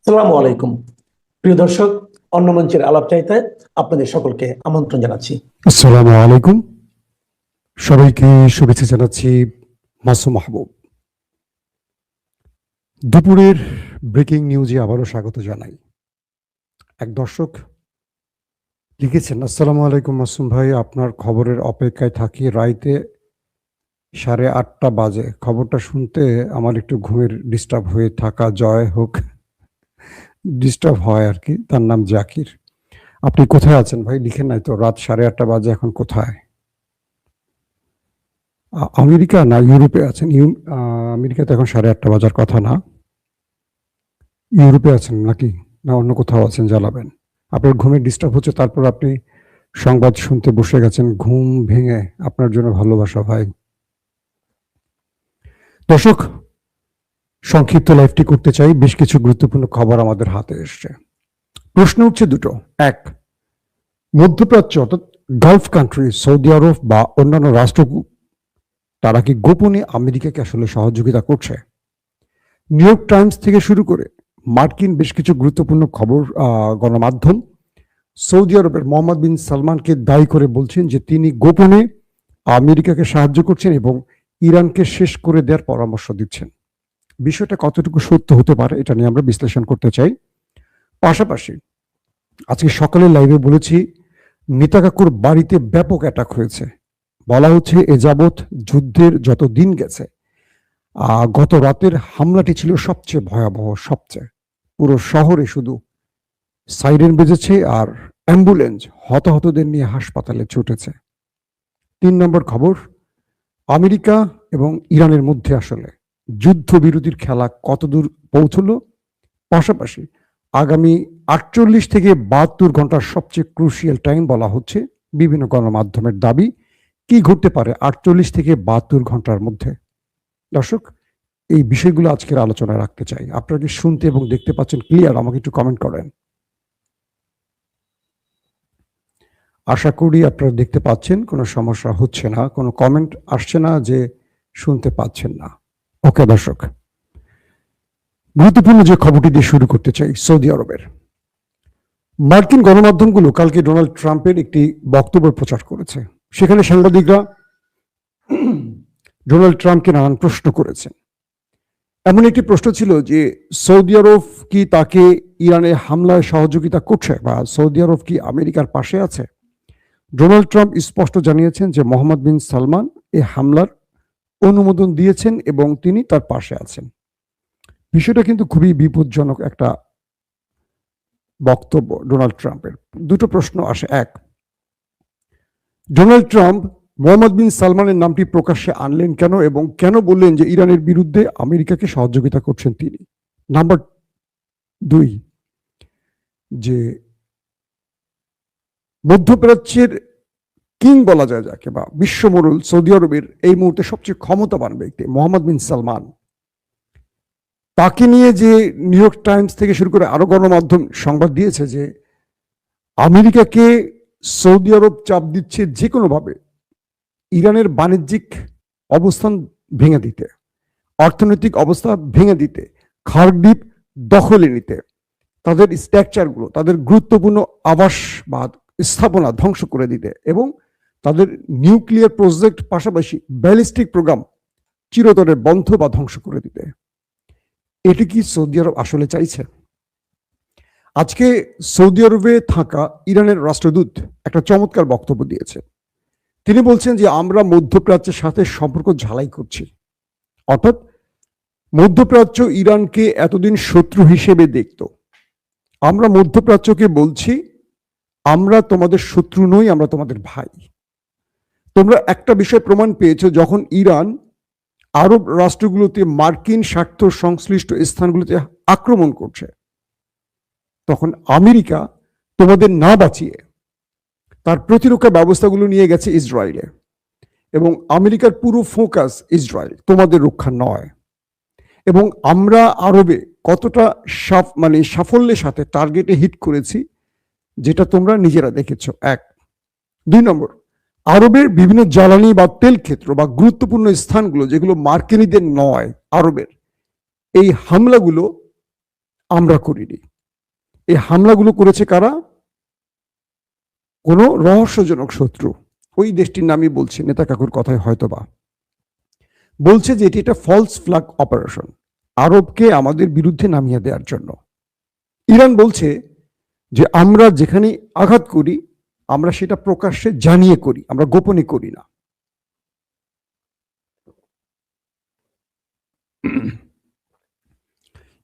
আসসালামু আলাইকুম প্রিয় দর্শক, অন্য মঞ্চের আলাপ চাইতে আপনাদের সকলকে আমন্ত্রণ জানাচ্ছি। আসসালামু আলাইকুম, সবাইকে শুভেচ্ছা জানাচ্ছি। মাসুম মাহবুব। দুপুরের ব্রেকিং নিউজে আবারও স্বাগত জানাই। এক দর্শক লিখেছেন, আসসালামু আলাইকুম মাসুম ভাই, আপনার খবরের অপেক্ষায় থাকি। রাইতে 8:30 বাজে খবরটা শুনতে আমার একটু ঘুমের ডিস্টার্ব হয়ে থাকা, জয় হোক, ডিস্টার্ব হয় আর কি। তার নাম জাকির। আপনি কোথায় আছেন ভাই? লিখেন নাই তো, রাত 8:30 বাজে এখন কোথায়? আমেরিকা না ইউরোপে আছেন? আমেরিকাতে এখন 8:30 বাজার কথা না। ইউরোপে আছেন নাকি, না অন্য কোথাও আছেন? জ্বালাবেন। আপনার ঘুমের ডিস্টার্ব হচ্ছে, তারপর আপনি সংবাদ শুনতে বসে গেছেন ঘুম ভেঙে। আপনার জন্য ভালোবাসা ভাই। দর্শক, সংক্ষিপ্ত লাইভটি করতে চাই। বেশ কিছু গুরুত্বপূর্ণ খবর আমাদের হাতে এসছে। প্রশ্ন উঠছে দুটো। এক, মধ্যপ্রাচ্য অর্থাৎ গালফ কান্ট্রি, সৌদি আরব বা অন্যান্য রাষ্ট্র, তারা কি গোপনে আমেরিকাকে আসলে সহযোগিতা করছে? নিউ ইয়র্ক টাইমস থেকে শুরু করে মার্কিন বেশ কিছু গুরুত্বপূর্ণ খবর গণমাধ্যম সৌদি আরবের মোহাম্মদ বিন সালমানকে দায়ী করে বলছেন যে তিনি গোপনে আমেরিকাকে সাহায্য করছেন এবং ইরানকে শেষ করে দেওয়ার পরামর্শ দিচ্ছেন। বিষয়টা কতটুকু সত্য হতে পারে, এটা নিয়ে আমরা বিশ্লেষণ করতে চাই। পাশাপাশি আজকে সকালে লাইভে বলেছি, নেতা কাকুর বাড়িতে ব্যাপক অ্যাটাক হয়েছে। বলা হচ্ছে এ যাবৎ যুদ্ধের যত দিন গেছে, গত রাতের হামলাটি ছিল সবচেয়ে ভয়াবহ। সবচেয়ে পুরো শহরে শুধু সাইরেন বেজেছে আর অ্যাম্বুলেন্স হতাহতদের নিয়ে হাসপাতালে ছুটেছে। 3 নম্বর খবর, আমেরিকা এবং ইরানের মধ্যে আসলে যুদ্ধবিরতির খেলা কতদূর পৌঁছলো। পাশাপাশি আগামী 48 থেকে 72 ঘন্টার সবচেয়ে ক্রুশিয়াল টাইম বলা হচ্ছে। বিভিন্ন গণমাধ্যমের দাবি, কি ঘটতে পারে 48 থেকে 72 ঘন্টার মধ্যে? দর্শক, এই বিষয়গুলো আজকের আলোচনায় রাখতে চাই। আপনারা কি শুনতে এবং দেখতে পাচ্ছেন ক্লিয়ার? আমাকে একটু কমেন্ট করেন। আশা করি আপনারা দেখতে পাচ্ছেন, কোনো সমস্যা হচ্ছে না, কোনো কমেন্ট আসছে না যে শুনতে পাচ্ছেন না। ওকে দর্শক, গুরুত্বপূর্ণ যে খবরটি দিয়ে শুরু করতে চাই, সৌদি আরবের মার্কিন গণমাধ্যমগুলো কালকে ডোনাল্ড ট্রাম্পের একটি বক্তব্য প্রচার করেছে। সেখানে সাংবাদিকরা ডোনাল্ড ট্রাম্পকে নানান প্রশ্ন করেছেন। এমন একটি প্রশ্ন ছিল যে সৌদি আরব কি তাকে ইরানে হামলায় সহযোগিতা করছে, বা সৌদি আরব কি আমেরিকার পাশে আছে? ডোনাল্ড ট্রাম্প স্পষ্ট জানিয়েছেন যে মোহাম্মদ বিন সালমান এই হামলার অনুমোদন দিয়েছেন এবং তিনি তার পাশে আছেন। বিষয়টা কিন্তু খুবই বিপজ্জনক একটা বক্তব্য ডোনাল্ড ট্রাম্পের। দুটো প্রশ্ন আসে। এক, ডোনাল্ড ট্রাম্প মোহাম্মদ বিন সালমানের নামটি প্রকাশ্যে আনলেন কেন, এবং কেন বললেন যে ইরানের বিরুদ্ধে আমেরিকাকে সহযোগিতা করছেন তিনি? নাম্বার 2, যে মধ্যপ্রাচ্যের কিং বলা যায় যাকে, বা বিশ্বমোড়ল সৌদি আরবের এই মুহূর্তে সবচেয়ে ক্ষমতাবান ব্যক্তি মোহাম্মদ বিন সালমান, তাকে নিয়ে যে নিউ ইয়র্ক টাইমস থেকে শুরু করে আরো গণমাধ্যম সংবাদ দিয়েছে যে আমেরিকাকে সৌদি আরব চাপ দিচ্ছে যে কোনোভাবে ইরানের বাণিজ্যিক অবস্থান ভেঙে দিতে, অর্থনৈতিক অবস্থা ভেঙে দিতে, খার্ক দ্বীপ দখলে নিতে, তাদের স্ট্রাকচারগুলো, তাদের গুরুত্বপূর্ণ আবাস বা স্থাপনা ধ্বংস করে দিতে, এবং তাদের নিউক্লিয়ার প্রজেক্ট পাশাপাশি ব্যালিস্টিক প্রোগ্রাম চিরতরে বন্ধ বা ধ্বংস করে দিতে। এটি কি সৌদি আরব আসলে চাইছে? আজকে সৌদি আরবে থাকা ইরানের রাষ্ট্রদূত একটা চমৎকার বক্তব্য দিয়েছে। তিনি বলছেন যে আমরা মধ্যপ্রাচ্যের সাথে সম্পর্ক ঝালাই করছি, অর্থাৎ মধ্যপ্রাচ্য ইরানকে এতদিন শত্রু হিসেবে দেখত। আমরা মধ্যপ্রাচ্যকে বলছি আমরা তোমাদের শত্রু নই, আমরা তোমাদের ভাই। তোমরা একটা বিষয় প্রমাণ পেয়েছো, যখন ইরান আরব রাষ্ট্রগুলোতে মার্কিন স্বার্থ সংশ্লিষ্ট স্থানগুলোতে আক্রমণ করছে, তখন আমেরিকা তোমাদের না বাঁচিয়ে তার প্রতিরক্ষা ব্যবস্থাগুলো নিয়ে গেছে ইসরায়েলে, এবং আমেরিকার পুরো ফোকাস ইসরায়েল, তোমাদের রক্ষা নয়। এবং আমরা আরবে কতটা সাফল্যের সাথে টার্গেটে হিট করেছি, যেটা তোমরা নিজেরা দেখেছো। 1। 2 নম্বর, আরবের বিভিন্ন জ্বালানি বা তেল ক্ষেত্র বা গুরুত্বপূর্ণ স্থানগুলো যেগুলো মার্কিনীদের নয়, আরবের, এই হামলাগুলো আমরা করিনি। এই হামলাগুলো করেছে কারা? কোনো রহস্যজনক শত্রু, ওই দেশটির নামই বলছে, নেতা কাকুর কথায় হয়তোবা বলছে যে এটি একটা ফলস ফ্ল্যাগ অপারেশন, আরবকে আমাদের বিরুদ্ধে নামিয়ে দেওয়ার জন্য। ইরান বলছে যে আমরা যেখানে আঘাত করি আমরা সেটা প্রকাশ্যে জানিয়ে করি, আমরা গোপনে করি না।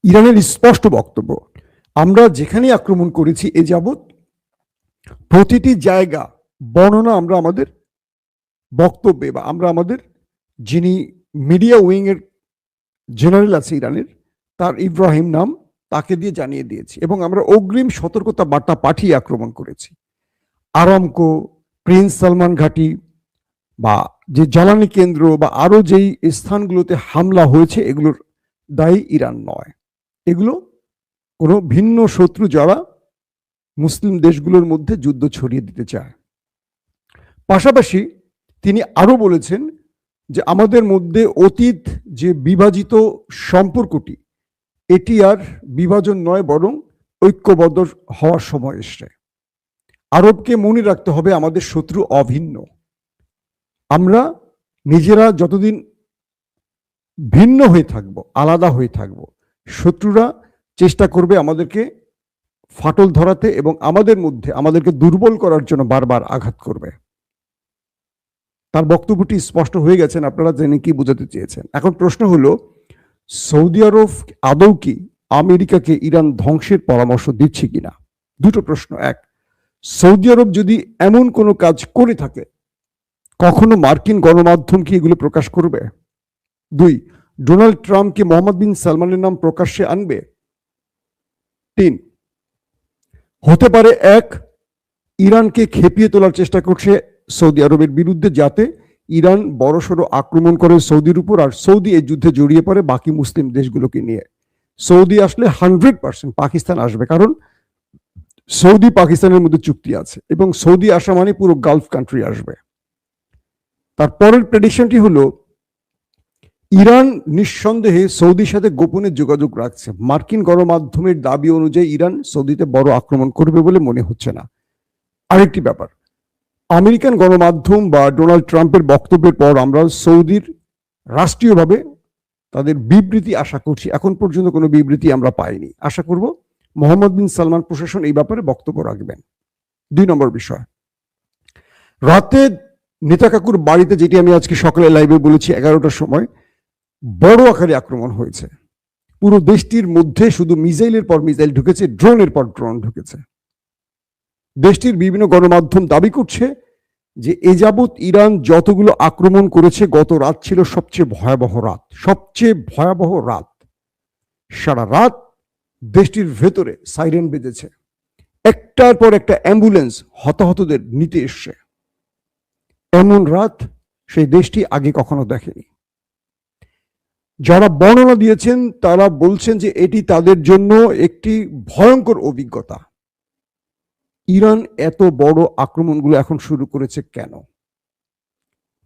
ইরানের স্পষ্ট বক্তব্য, আমরা যেখানে আক্রমণ করেছি এ যাবৎ প্রতিটি জায়গা বর্ণনা আমরা আমাদের বক্তব্যে বা আমরা আমাদের যিনি মিডিয়া উইং এর জেনারেল আছে ইরানের, তার ইব্রাহিম নাম, তাকে দিয়ে জানিয়ে দিয়েছি এবং আমরা অগ্রিম সতর্কতা বার্তা পাঠিয়ে আক্রমণ করেছি। আরামকো, প্রিন্স সালমান ঘাঁটি বা যে জ্বালানি কেন্দ্র বা আরো যেই স্থানগুলোতে হামলা হয়েছে এগুলোর দায়ী ইরান নয়, এগুলো কোনো ভিন্ন শত্রু যারা মুসলিম দেশগুলোর মধ্যে যুদ্ধ ছড়িয়ে দিতে চায়। পাশাপাশি তিনি আরো বলেছেন যে আমাদের মধ্যে অতীত যে বিভাজিত সম্পর্কটি, এটি আর বিভাজন নয় বরং ঐক্যবদ্ধ হওয়ার সময় এসছে। আরবকে মনে রাখতে হবে আমাদের শত্রু অভিন্ন, আমরা নিজেরা যতদিন ভিন্ন হয়ে থাকব, আলাদা হয়ে থাকব, শত্রুরা চেষ্টা করবে আমাদেরকে ফাটল ধরাতে এবং আমাদের মধ্যে আমাদেরকে দুর্বল করার জন্য বারবার আঘাত করবে। তার বক্তব্যটি স্পষ্ট হয়ে গেছেন, আপনারা জেনে কি বোঝাতে চেয়েছেন। এখন প্রশ্ন হলো, সৌদি আরব আদৌ কি আমেরিকাকে ইরান ধ্বংসের পরামর্শ দিচ্ছে কিনা? দুটো প্রশ্ন। এক, সৌদি আরব যদি এমন কোনো কাজ করে থাকে কখনো মার্কিন গণমাধ্যম কি এগুলো প্রকাশ করবে? দুই, ডোনাল্ড ট্রাম্প কি মোহাম্মদ বিন সালমানের নাম প্রকাশ্যে আনবে? তিন, হতে পারে এক, ইরানকে খেপিয়ে তোলার চেষ্টা করছে সৌদি আরবের বিরুদ্ধে, যাতে ইরান বড়সড় আক্রমণ করে সৌদির উপর আর সৌদি এই যুদ্ধে জড়িয়ে পড়ে বাকি মুসলিম দেশগুলোকে নিয়ে। সৌদি আসলে 100% পাকিস্তান আসবে, কারণ সৌদি পাকিস্তানের মধ্যে চুক্তি আছে এবং সৌদি আসা মানে পুরো গালফ কান্ট্রি আসবে। তারপরের প্রেডিকশনটি হলো, ইরান নিঃসন্দেহে সৌদির সাথে গোপনে যোগাযোগ রাখছে। মার্কিন গণমাধ্যমের দাবি অনুযায়ী ইরান সৌদিতে বড় আক্রমণ করবে বলে মনে হচ্ছে না। আরেকটি ব্যাপার, আমেরিকান গণমাধ্যম বা ডোনাল্ড ট্রাম্পের বক্তব্যের পর আমরা সৌদির রাষ্ট্রীয়ভাবে তাদের বিবৃতি আশা করছি। এখন পর্যন্ত কোনো বিবৃতি আমরা পাইনি। আশা করব মোহাম্মদ বিন সালমান প্রশাসন এই ব্যাপারে বক্তব্য রাখবেন। 2 নম্বর বিষয়, রাতে নেতা কাকুর বাড়িতে, যেটি আমি আজকে সকালে লাইভে বলেছি 11টার সময়, বড় আকারে আক্রমণ হয়েছে। পুরো দেশটির মধ্যে শুধু মিসাইলের পর মিসাইল ঢুকেছে, ড্রোনের পর ড্রোন ঢুকেছে। দেশটির বিভিন্ন গণমাধ্যম দাবি করছে যে এ যাবৎ ইরান যতগুলো আক্রমণ করেছে, গত রাত ছিল সবচেয়ে ভয়াবহ রাত, সবচেয়ে ভয়াবহ রাত। সারা রাত দেশটির ভেতরে সাইরেন বেজেছে, একটার পর একটা অ্যাম্বুলেন্স হতাহতদের নিতে এসছে। এমন রাত সেই দেশটি আগে কখনো দেখেনি। যারা বর্ণনা দিয়েছেন তারা বলছেন যে এটি তাদের জন্য একটি ভয়ঙ্কর অভিজ্ঞতা। ইরান এত বড় আক্রমণগুলো এখন শুরু করেছে কেন?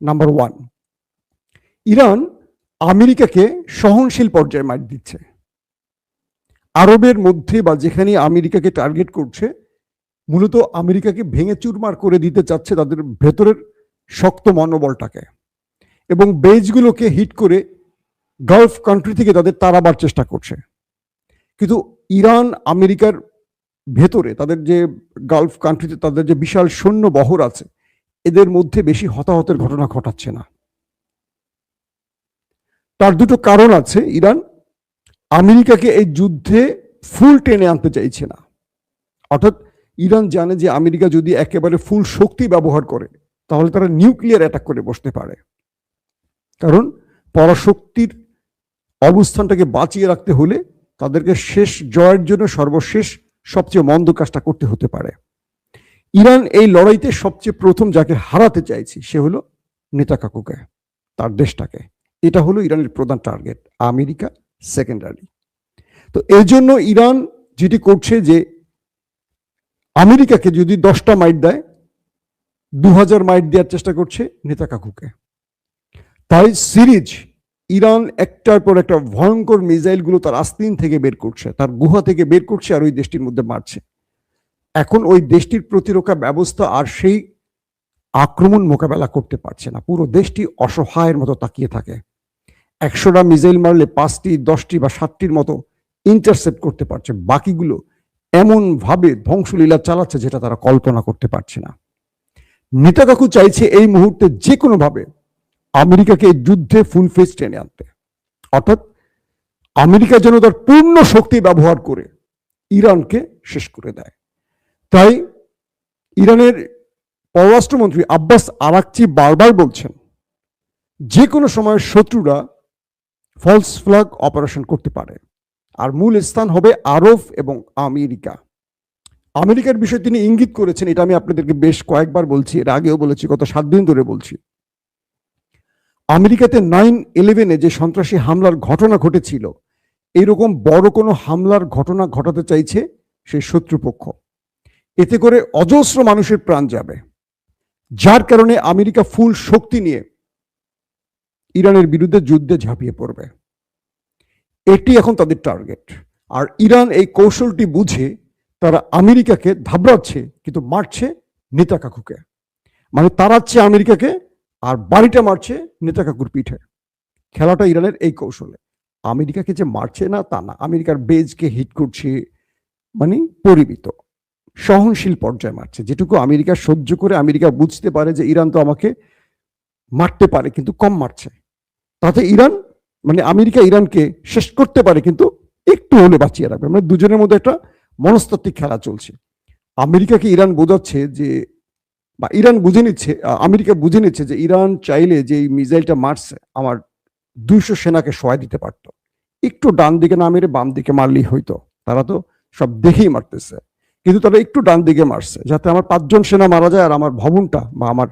নাম্বার 1, ইরান আমেরিকাকে সহনশীল পর্যায়ে মার দিচ্ছে। আরবের মধ্যে বা যেখানে আমেরিকাকে টার্গেট করছে, মূলত আমেরিকাকে ভেঙে চুরমার করে দিতে চাচ্ছে তাদের ভেতরের শক্ত মনোবলটাকে, এবং বেজগুলোকে হিট করে গালফ কান্ট্রি থেকে তাদের তাড়াবার চেষ্টা করছে। কিন্তু ইরান আমেরিকার ভেতরে তাদের যে গালফ কান্ট্রিতে তাদের যে বিশাল সৈন্য বহর আছে, এদের মধ্যে বেশি হতাহতের ঘটনা ঘটাচ্ছে না। তার দুটো কারণ আছে। ইরান আমেরিকাকে এই যুদ্ধে ফুল টেনে আনতে চাইছে না। অর্থাৎ ইরান জানে যে আমেরিকা যদি একেবারে ফুল শক্তি ব্যবহার করে তাহলে তারা নিউক্লিয়ার অ্যাটাক করে বসতে পারে, কারণ পরাশক্তির অবস্থানটাকে বাঁচিয়ে রাখতে হলে তাদেরকে শেষ জয়ের জন্য সর্বশেষ সবচেয়ে মন্দ কাজটা করতে হতে পারে। ইরান এই লড়াইতে সবচেয়ে প্রথম যাকে হারাতে চাইছে সে হলো নেতা কাকুকে, তার দেশটাকে। এটা হলো ইরানের প্রধান টার্গেট, আমেরিকা সেকেন্ডারি। তো এই জন্য ইরান যেটি করছে যে আমেরিকাকে যদি 10টা মাইট দেয়, 2000 মাইট দেওয়ার চেষ্টা করছে নেতা কাকুকে। তাই সিরিজ ইরান একটার পর একটা ভয়ঙ্কর মিসাইল গুলো তার আস্তিন থেকে বের করছে, তার গুহা থেকে বের করছে, আর ওই দেশটির মধ্যে মারছে। এখন ওই দেশটির প্রতিরক্ষা ব্যবস্থা আর সেই আক্রমণ মোকাবেলা করতে পারছে না। পুরো দেশটি অসহায়ের মতো তাকিয়ে থাকে। 100টা মিসাইল মারলে 5টি 10টি বা 7টির মতো ইন্টারসেপ্ট করতে পারছে, বাকিগুলো এমন ভাবে ধ্বংসলীলা চালাচ্ছে যেটা তারা কল্পনা করতে পারছে না। নেতানিয়াহু চাইছে এই মুহূর্তে যে কোনো ভাবে আমেরিকাকে এই যুদ্ধে ফুল ফেস টেনে আনতে, অর্থাৎ আমেরিকা যেন তার পূর্ণ শক্তি ব্যবহার করে ইরানকে শেষ করে দেয়। তাই ইরানের পররাষ্ট্রমন্ত্রী আব্বাস আরাকচি বারবার বলছেন যে কোনো সময় শত্রুরা ফলস ফ্ল্যাগ অপারেশন করতে পারে, আর মূল স্থান হবে আরব এবং আমেরিকা। আমেরিকার বিষয়ে তিনি ইঙ্গিত করেছেন, এটা আমি আপনাদেরকে বেশ কয়েকবার বলছি, এর আগেও বলেছি, গত 7 দিন ধরে বলছি। আমেরিকাতে 9/11-এ যে সন্ত্রাসী হামলার ঘটনা ঘটেছিল, এইরকম বড় কোনো হামলার ঘটনা ঘটাতে চাইছে সেই শত্রুপক্ষ। এতে করে অজস্র মানুষের প্রাণ যাবে, যার কারণে আমেরিকা ফুল শক্তি নিয়ে ইরানের বিরুদ্ধে যুদ্ধে ঝাঁপিয়ে পড়বে। এটি এখন তাদের টার্গেট। আর ইরান এই কৌশলটি বুঝে তারা আমেরিকাকে ধাবড়াচ্ছে, কিন্তু মারছে নেতানিয়াহুকে। মানে তাড়াচ্ছে আমেরিকাকে আর বাড়িটা মারছে নেতানিয়াহুর পিঠে। খেলাটা ইরানের এই কৌশলে। আমেরিকাকে যে মারছে না তা না, আমেরিকার বেজকে হিট করছে, মানে পরিমিত সহনশীল পর্যায়ে মারছে, যেটুকু আমেরিকা সহ্য করে আমেরিকা বুঝতে পারে যে ইরান তো আমাকে মারতে পারে, কিন্তু কম মারছে। তাতে ইরান, মানে আমেরিকা ইরানকে শেষ করতে পারে, কিন্তু একটু হলে বাঁচিয়ে রাখবে। মানে দুজনের মধ্যে একটা মনস্তাত্ত্বিক খেলা চলছে। আমেরিকাকে ইরান বোঝাচ্ছে যে, বা ইরান বুঝে নিচ্ছে, আমেরিকা বুঝে নিচ্ছে যে ইরান চাইলে যে এই মিসাইলটা মারছে আমার 200 সেনাকে সহায় দিতে পারত, একটু ডান দিকে না মেরে বাম দিকে মারলেই হইতো। তারা তো সব দেখেই মারতেছে, কিন্তু তারা একটু ডান দিকে মারছে যাতে আমার 5 জন সেনা মারা যায় আর আমার ভবনটা বা আমার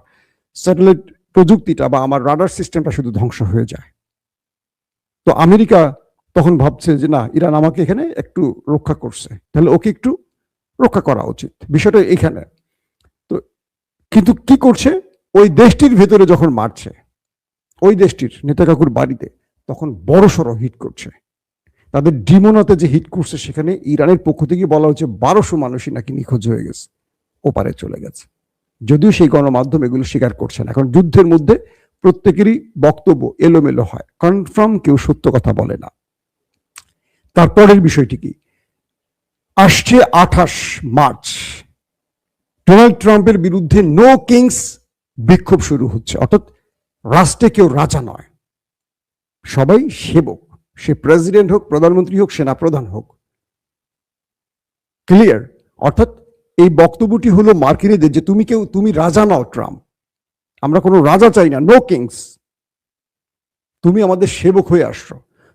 স্যাটেলাইট প্রযুক্তিটা বা আমার রাডার সিস্টেমটা শুধু ধ্বংস হয়ে যায়। তো আমেরিকা তখন ভাবছে যে না, ইরান আমাকে এখানে একটু রক্ষা করছে, তাহলে ওকে একটু রক্ষা করা উচিত, বিষয়টা এখানে। তো কিন্তু কি করছে, ওই দেশটির ভেতরে যখন মারছে, ওই দেশটির নেতানিয়াহুর বাড়িতে, তখন বড়সড় হিট করছে। তাদের ডিমোনাতে যে হিট করছে, সেখানে ইরানের পক্ষ থেকে বলা হচ্ছে 1200 মানুষই নাকি নিখোঁজ হয়ে গেছে, ওপারে চলে গেছে। যদিও সেই গণমাধ্যম এগুলো স্বীকার করছে না। এখন যুদ্ধের মধ্যে প্রত্যেকেরই বক্তব্য এলোমেলো হয়, কনফার্ম কেউ সত্য কথা বলে না। তারপরের বিষয়টি কি, আসছে 28 মার্চ ডোনাল্ড ট্রাম্পের বিরুদ্ধে নো কিংস বিক্ষোভ শুরু হচ্ছে। অর্থাৎ রাষ্ট্রে কেউ রাজা নয়, সবাই সেবক, সে প্রেসিডেন্ট হোক, প্রধানমন্ত্রী হোক, সেনাপ্রধান হোক। ক্লিয়ার? অর্থাৎ এই বক্তব্যটি হলো মার্কিনীদের যে তুমি রাজা নও ট্রাম্প, আমরা কোনো রাজা চাই না, নো কিংস, তুমি আমাদের সেবক হয়ে আসছো।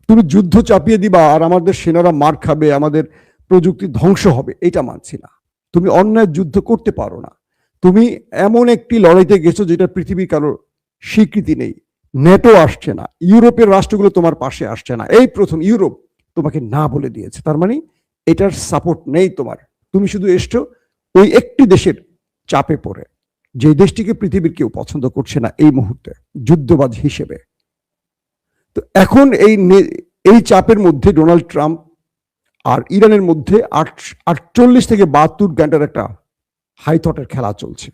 তুমি যুদ্ধ চাপিয়ে দিবা আর আমাদের সেনারা মার খাবে, আমাদের প্রযুক্তি ধ্বংস হবে, এটা মানছি না। তুমি অন্যায় যুদ্ধ করতে পারো না। তুমি এমন একটি লড়াইতে গেছো যেটা পৃথিবীর কারো স্বীকৃতি নেই। নেটো আসছে না, ইউরোপের রাষ্ট্রগুলো তোমার পাশে আসছে না, এই প্রথম ইউরোপ তোমাকে না বলে দিয়েছে। তার মানে এটার সাপোর্ট নেই তোমার। তুমি শুধু এসছো ওই একটি দেশের চাপে পড়ে, যে দেশটিকে পৃথিবীর কেউ পছন্দ করছে না এই মুহূর্তে যুদ্ধবাজ হিসেবে। তো এখন এই চাপের মধ্যে ডোনাল্ড ট্রাম্প আর ইরানের মধ্যে 48 থেকে 72 ঘন্টার একটা হাই থটের খেলা চলছে।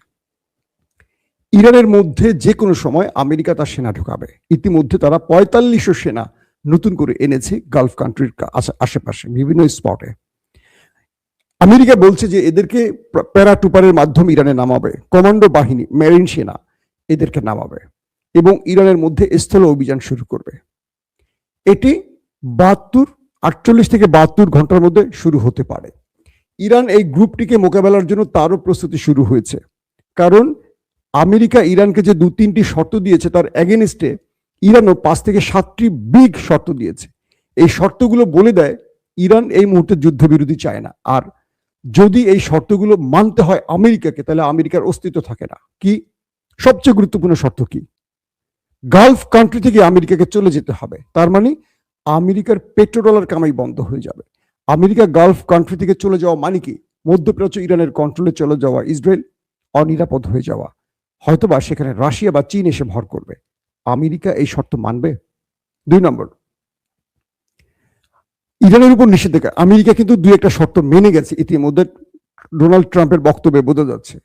ইরানের মধ্যে যে কোনো সময় আমেরিকা তার সেনা ঢোকাবে। ইতিমধ্যে তারা 4500 সেনা নতুন করে এনেছে গালফ কান্ট্রির আশেপাশে বিভিন্ন স্পটে। আমেরিকা বলছে যে এদেরকে প্যারাটুপারের মাধ্যমে ইরানে নামাবে, কমান্ডো বাহিনী, মেরিন সেনা এদেরকে নামাবে এবং ইরানের মধ্যে স্থল অভিযান শুরু করবে। এটি 48 থেকে 72 ঘন্টার মধ্যে শুরু হতে পারে। ইরান এই গ্রুপটিকে মোকাবেলার জন্য তারও প্রস্তুতি শুরু হয়েছে, কারণ আমেরিকা ইরানকে যে 2-3টি শর্ত দিয়েছে, তার এগেনস্টে ইরানও 5 থেকে 7টি বিগ শর্ত দিয়েছে। এই শর্তগুলো বলে দেয় ইরান এই মুহূর্তে যুদ্ধবিরতি চায় না। আর যদি এই শর্তগুলো মানতে হয় আমেরিকাকে, তাহলে আমেরিকার অস্তিত্ব থাকে না। কি সবচেয়ে গুরুত্বপূর্ণ শর্ত কি? গালফ কান্ট্রি থেকে আমেরিকাকে চলে যেতে হবে। তার মানে আমেরিকার পেট্রোডলার কামাই বন্ধ হয়ে যাবে। আমেরিকা গালফ কান্ট্রি থেকে চলে যাওয়া মানে কি? মধ্যপ্রাচ্য ইরানের কন্ট্রোলে চলে যাওয়া, ইসরায়েল অনিরাপদ হয়ে যাওয়া, হয়তোবা সেখানে রাশিয়া বা চীন এসে ভর করবে। আমেরিকা এই শর্ত মানবে? 2 নম্বর, ইরানের উপর নিষেধাজ্ঞা। আমেরিকা কিন্তু 2-1টা শর্ত মেনে গেছে ইতিমধ্যে, ডোনাল্ড ট্রাম্পের বক্তব্যে বোঝা যাচ্ছে।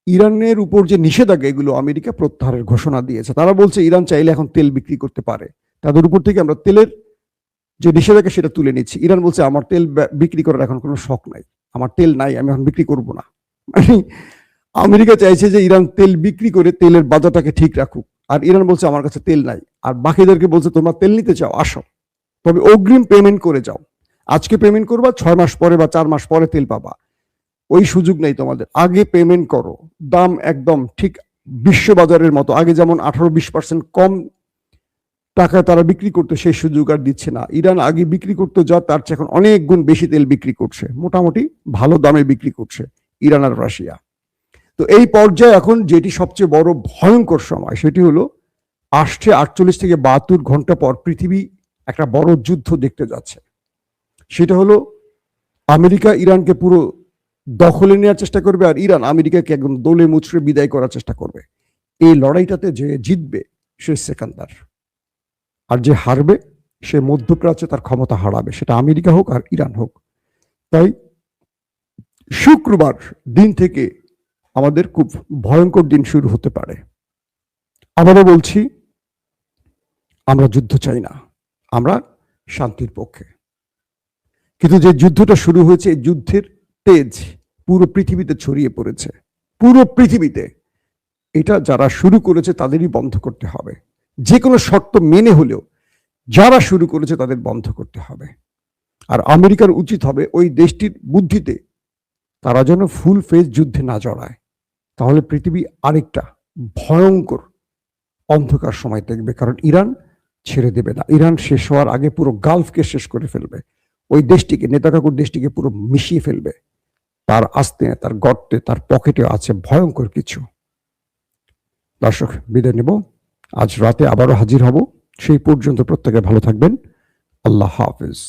ইরানের উপর যে নিষেধাজ্ঞা, এগুলো আমেরিকা প্রত্যাহারের ঘোষণা দিয়েছে। তারা বলছে ইরান চাইলে এখন তেল বিক্রি করতে পারে, তাদের উপর থেকে আমরা তেলের যে নিষেধাজ্ঞা সেটা তুলে নিচ্ছি। ইরান বলছে আমার তেল বিক্রি করার এখন কোনো শখ নাই, আমার তেল নাই, আমি এখন বিক্রি করব না। মানে আমেরিকা চাইছে যে ইরান তেল বিক্রি করে তেলের বাজারটাকে ঠিক রাখুক, আর ইরান বলছে আমার কাছে তেল নাই। আর বাকিদেরকে বলছে তোমরা তেল নিতে চাও, আসো, তবে অগ্রিম পেমেন্ট করে যাও। আজকে পেমেন্ট করবা, 6 মাস পরে বা 4 মাস পরে তেল পাবা, ওই সুযোগ নেই তোমাদের, আগে পেমেন্ট করো। দাম একদম ঠিক বিশ্ববাজারের মতো, আগে যেমন 18-20% কম টাকায় তারা বিক্রি করতো, সেই সুযোগ আর দিচ্ছে না। ইরান আগে বিক্রি করতো যা, তার চেয়ে এখন অনেক গুণ বেশি তেল বিক্রি করছে, মোটামুটি ভালো দামে বিক্রি করছে ইরান আর রাশিয়া। তো এই পর্যায়ে এখন যেটি সবচেয়ে বড় ভয়ঙ্কর সময়, সেটি হলো আসছে 48 থেকে 72 ঘন্টা পর পৃথিবী একটা বড় যুদ্ধ দেখতে যাচ্ছে। সেটা হলো আমেরিকা ইরানকে পুরো দখলে নেওয়ার চেষ্টা করবে, আর ইরান আমেরিকাকে একদম দোলে মুচড়ে বিদায় করার চেষ্টা করবে। এই লড়াইটাতে যে জিতবে সে সেকেন্দার, আর যে হারবে সে মধ্যপ্রাচ্যে তার ক্ষমতা হারাবে, সেটা আমেরিকা হোক আর ইরান হোক। তাই শুক্রবার দিন থেকে আমাদের খুব ভয়ঙ্কর দিন শুরু হতে পারে। আবারও বলছি, আমরা যুদ্ধ চাই না, আমরা শান্তির পক্ষে। কিন্তু যে যুদ্ধটা শুরু হয়েছে, এই যুদ্ধের তেজ পুরো পৃথিবীতে ছড়িয়ে পড়েছে, পুরো পৃথিবীতে। এটা যারা শুরু করেছে তাদেরই বন্ধ করতে হবে, যে কোনো শর্ত মেনে হলেও যারা শুরু করেছে তাদের বন্ধ করতে হবে। আর আমেরিকার উচিত হবে ওই দেশটির বুদ্ধিতে তারা যেন ফুল ফেজ যুদ্ধে না জড়ায়, তাহলে পৃথিবী আরেকটা ভয়ঙ্কর অন্ধকার সময় দেখবে। কারণ ইরান ছেড়ে দেবে না, ইরান শেষ হওয়ার আগে পুরো গালফকে শেষ করে ফেলবে, ওই দেশটিকে, নেতাকাকুর দেশটিকে পুরো মিশিয়ে ফেলবে। তার আস্তে, তার গর্তে, তার পকেটে আছে ভয়ঙ্কর কিছু। দর্শক, বিদায় নেব, আজ রাতে আবারও হাজির হব। সেই পর্যন্ত প্রত্যেকে ভালো থাকবেন। আল্লাহ হাফেজ।